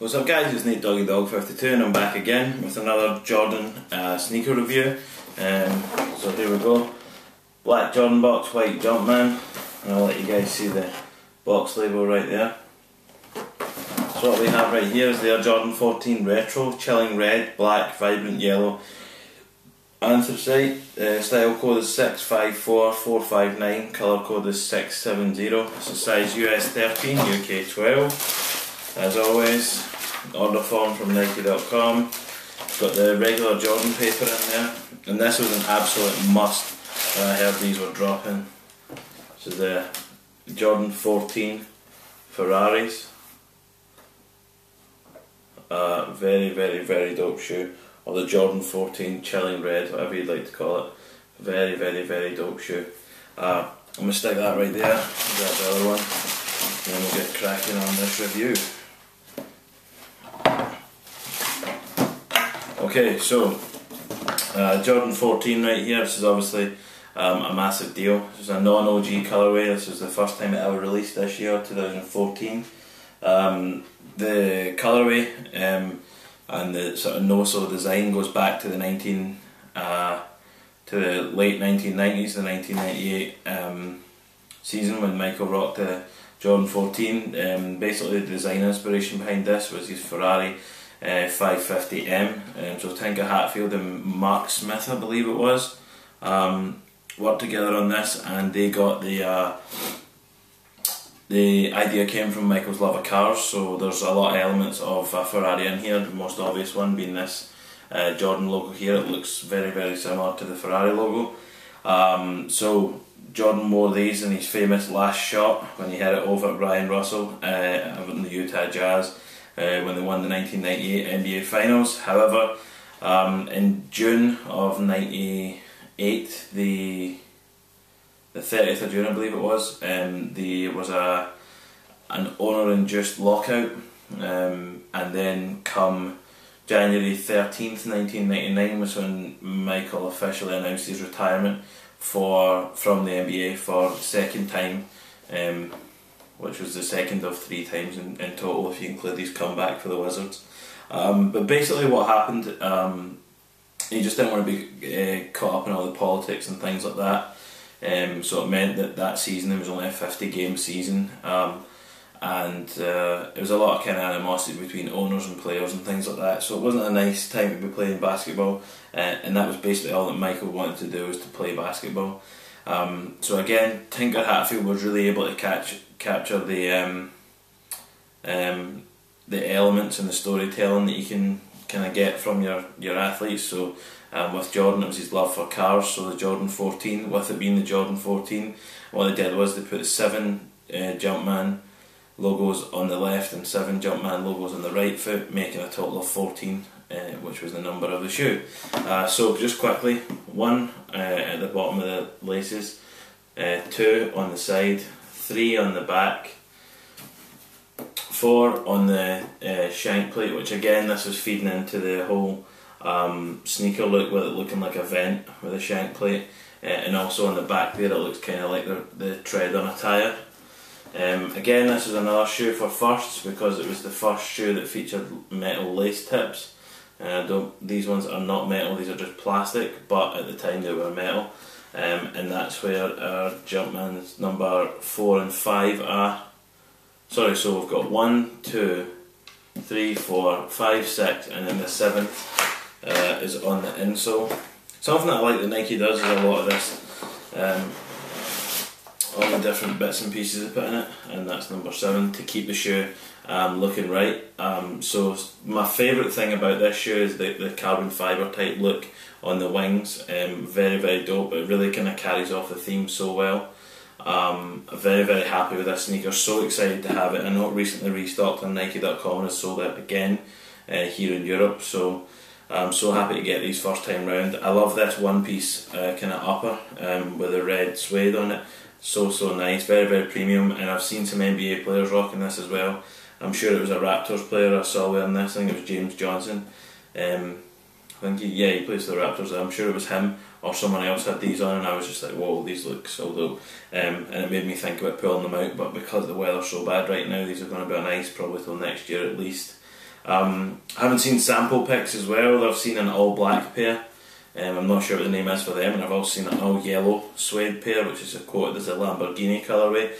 What's up guys, it's Nate Doggy Dog 52 and I'm back again with another Jordan sneaker review. So here we go. Black Jordan box, white Jumpman, and I'll let you guys see the box label right there. So what we have right here is the Air Jordan 14 Retro, chilling red, black, vibrant yellow, anthracite. Style code is 654459, colour code is 670. It's a size US 13, UK 12. As always, order form from Nike.com. Got the regular Jordan paper in there, and this was an absolute must when I heard these were dropping. So the Jordan 14 Ferraris. Very dope shoe. Or the Jordan 14 Chilling Red, whatever you'd like to call it. Very dope shoe. I'm going to stick that right there, grab the other one, and then we'll get cracking on this review. Okay, so Jordan 14 right here. This is obviously a massive deal. This is a non-OG colourway. This is the first time it ever released this year, 2014. The colourway and the sort of no-so design goes back to the late 1990s, the 1998 season when Michael rocked the Jordan 14. Basically, the design inspiration behind this was his Ferrari 550M. So Tinker Hatfield and Mark Smith, I believe it was, worked together on this, and they got the idea came from Michael's love of cars. So there's a lot of elements of a Ferrari in here, the most obvious one being this Jordan logo here. It looks very similar to the Ferrari logo. So Jordan wore these in his famous last shot when he hit it over at Brian Russell in the Utah Jazz when they won the 1998 NBA Finals. However, in June of '98, the 30th of June I believe it was, there was an owner-induced lockout, and then come January 13th, 1999 was when Michael officially announced his retirement from the NBA for the second time, which was the second of 3 times in total if you include his comeback for the Wizards. But basically what happened, he just didn't want to be caught up in all the politics and things like that. So it meant that season there was only a 50-game season, and it was a lot of kind of animosity between owners and players and things like that. So it wasn't a nice time to be playing basketball, and that was basically all that Michael wanted to do, was to play basketball. So again, Tinker Hatfield was really able to capture the elements and the storytelling that you can kind of get from your athletes. So with Jordan, it was his love for cars, so the Jordan 14, with it being the Jordan 14, what they did was they put 7 Jumpman logos on the left and 7 Jumpman logos on the right foot, making a total of 14, which was the number of the shoe. So just quickly, 1 at the bottom of the laces, 2 on the side, 3 on the back, 4 on the shank plate, which again, this was feeding into the whole sneaker look, with it looking like a vent with a shank plate, and also on the back there it looks kind of like the tread on a tyre. Again, this is another shoe for firsts because it was the first shoe that featured metal lace tips. These ones are not metal, these are just plastic, but at the time they were metal, and that's where our Jumpman's number 4 and 5 are. Sorry, so we've got 1, 2, 3, 4, 5, 6, and then the 7th is on the insole. Something that I like that Nike does is a lot of this, all the different bits and pieces they put in it, and that's number 7 to keep the shoe looking right. So my favourite thing about this shoe is the carbon fibre type look on the wings. Very dope. It really kind of carries off the theme so well. Very happy with this sneaker, so excited to have it. I know it recently restocked on Nike.com and has sold out again here in Europe, so I'm so happy to get these first time round. I love this one piece kind of upper with a red suede on it. So nice, very premium, and I've seen some NBA players rocking this as well. I'm sure it was a Raptors player I saw wearing this. I think it was James Johnson. I think he plays for the Raptors. I'm sure it was him or someone else had these on, and I was just like, whoa, these look so dope. And it made me think about pulling them out, but because the weather's so bad right now, these are going to be on ice probably till next year at least. I haven't seen sample pics as well. I've seen an all black pair. I'm not sure what the name is for them, and I've also seen an all yellow suede pair, which is quoted as a Lamborghini colourway.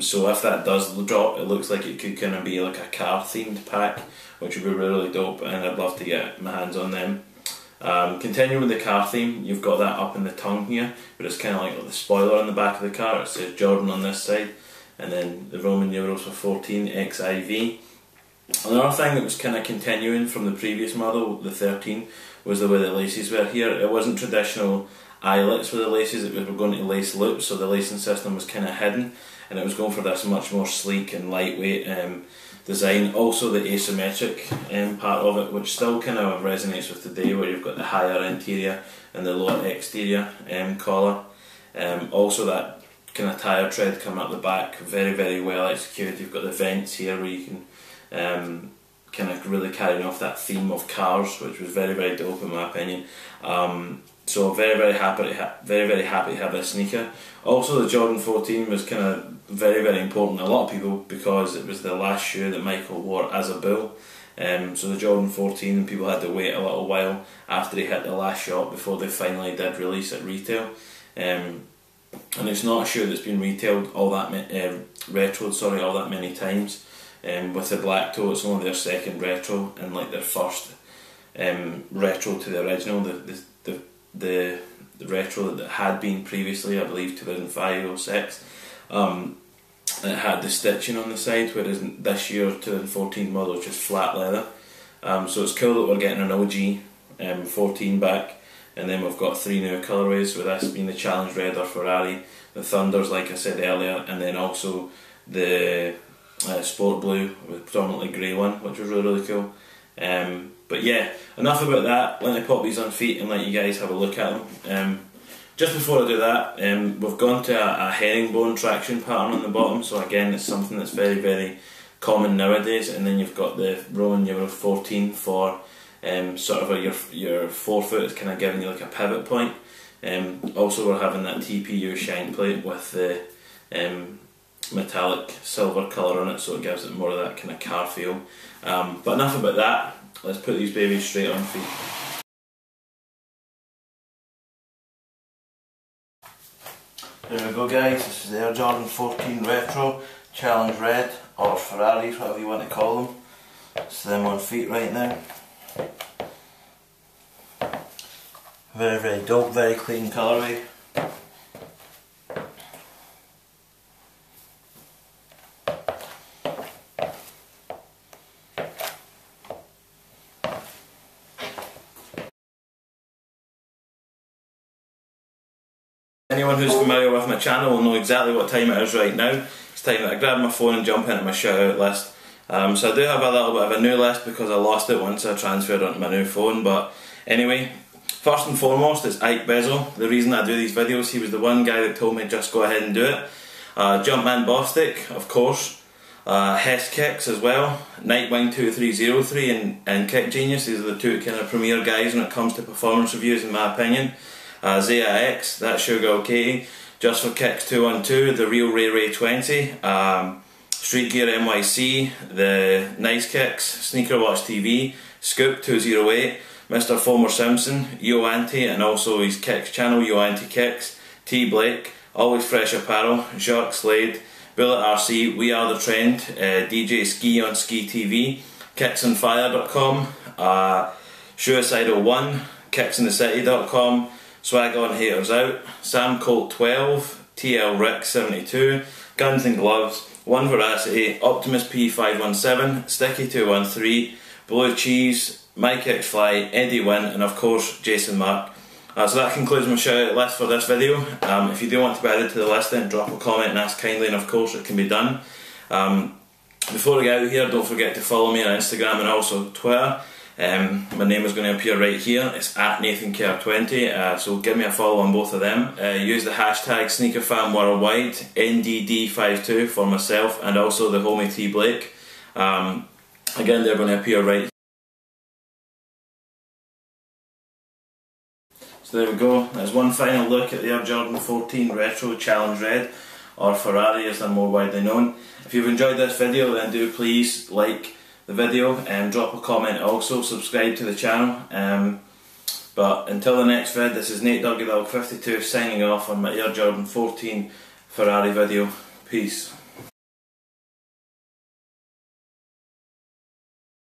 So if that does drop, it looks like it could kind of be like a car themed pack, which would be really dope, and I'd love to get my hands on them. Continuing with the car theme, you've got that up in the tongue here, but it's kind of like the spoiler on the back of the car. It says Jordan on this side, and then the Roman numerals for 14 XIV. Another thing that was kind of continuing from the previous model, the 13, was the way the laces were here. It wasn't traditional eyelets with the laces, it was going to lace loops, so the lacing system was kind of hidden, and it was going for this much more sleek and lightweight design. Also the asymmetric part of it, which still kind of resonates with today, where you've got the higher interior and the lower exterior collar. Also that kind of tyre tread coming up the back, very, very well executed. You've got the vents here where you can kind of really carrying off that theme of cars, which was very, very dope in my opinion. So very, very happy to have this sneaker. Also the Jordan 14 was kind of very, very important to a lot of people because it was the last shoe that Michael wore as a bull. So the Jordan 14, people had to wait a little while after he hit the last shot before they finally did release at retail. And it's not a shoe that's been retailed all that retroed all that many times. With the black toe, it's only their second retro and like their first retro to the original. The retro that had been previously, I believe 2005 or 06, it had the stitching on the side, whereas this year 2014 model is just flat leather. So it's cool that we're getting an OG 14 back, and then we've got 3 new colourways, with this being the Challenge Red or Ferrari, the Thunders like I said earlier, and then also the Sport Blue with predominantly grey one, which was really, really cool. But yeah, enough about that. Let me pop these on feet and let you guys have a look at them. Just before I do that, we've gone to a herringbone traction pattern on the bottom, so again it's something that's very, very common nowadays. And then you've got the Roman numeral 14 for sort of your forefoot is kind of giving you like a pivot point. Also we're having that TPU shank plate with the metallic silver colour on it, so it gives it more of that kind of car feel. But enough about that, let's put these babies straight on feet. There we go guys, this is the Air Jordan 14 Retro, Challenge Red, or Ferraris, whatever you want to call them. It's them on feet right now. Very, very dope, very clean colourway. Anyone who's familiar with my channel will know exactly what time it is right now. It's time that I grab my phone and jump into my shout out list. So I do have a little bit of a new list because I lost it once I transferred onto my new phone, but anyway, first and foremost it's Ike Bezel. The reason I do these videos, he was the one guy that told me just go ahead and do it. Jumpman Bostic, of course. Hess Kicks as well. Nightwing 2303 and Kick Genius, these are the two kind of premier guys when it comes to performance reviews in my opinion. Zaya X, that's Sugar Katie, Just for Kicks 212, the Real Ray Ray 20, Street Gear NYC, the Nice Kicks, Sneaker Watch TV, Scoop 208, Mr. Fulmer Simpson, Yo-Anti, and also his Kicks channel, Yo-Anti Kicks, T Blake, Always Fresh Apparel, Jacques Slade, Bullet RC, We Are the Trend, DJ Ski on Ski TV, kicksonfire.com, Suicidal1, kicksonthecity.com, Swag On Haters Out, Sam Colt 12, TL Rick 72, Guns and Gloves, One Veracity, Optimus P517, Sticky 213, Blue Cheese, Mike X Fly, Eddie Wynn, and of course Jason Mark. So that concludes my shout out list for this video. If you do want to be added to the list, then drop a comment and ask kindly, and of course it can be done. Before I get out of here, don't forget to follow me on Instagram and also Twitter. My name is going to appear right here. It's at NathanCare20, so give me a follow on both of them. Use the hashtag SneakerFanWorldwide, NDD52 for myself and also the homie T Blake. Again, they're going to appear right here. So there we go, there's one final look at the Air Jordan 14 Retro Challenge Red, or Ferrari as they're more widely known. If you've enjoyed this video, then do please like the video, and drop a comment also, subscribe to the channel. But until the next vid, this is Nate Dog 52 signing off on my Air Jordan 14 Ferrari video. Peace.